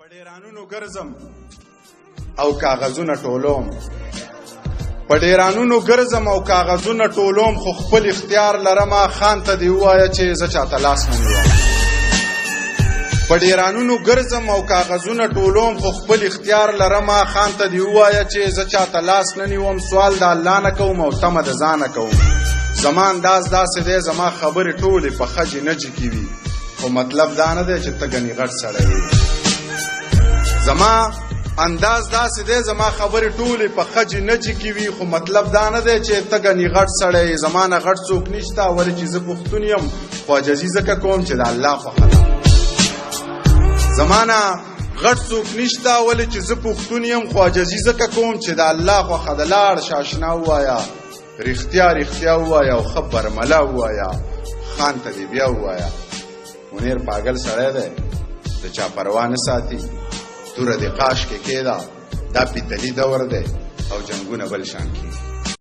پډیرانونو ګرځم او کاغذونه ټولوم پډیرانونو ګرځم او کاغذونه ټولوم خو خپل اختیار لرم خان ته دی وایا چې ز چاته لاس نه نیوم پډیرانونو ګرځم او کاغذونه ټولوم خو خپل اختیار لرم خان ته دی وایا چې ز چاته لاس نه نیوم سوال د الله نه کوم او تمه د ځان کوم زمان داسې دی زما خبرې ټولې په خجې نجې کې وي خو مطلب دا نه دی چې ته ګنې غټ سړی وي زما انداز داسې دی زما خبرې ټولې په خجې نجې کې وي خو مطلب دا نه دی چې ته ګنې غټ سړی زما نه غټ څوک نشته ولې چې زه پښتون یم خو عاجزي ځکه کوم چې د الله خوښه ده زما نه غټ څوک نشته ولې چې زه پښتون یم خو عاجزي ځکه کوم چې د الله خوښه ده لاړ شه اشنا ووایه رښتیا ووایه او ښه برمله ووایه خان ته دې بیا ووایه منیر پاگل سړی دی د چا پروا نه ساتي توره د قاش کې کېده دا پیتلي دور دی او جنګونه بل شان کېږي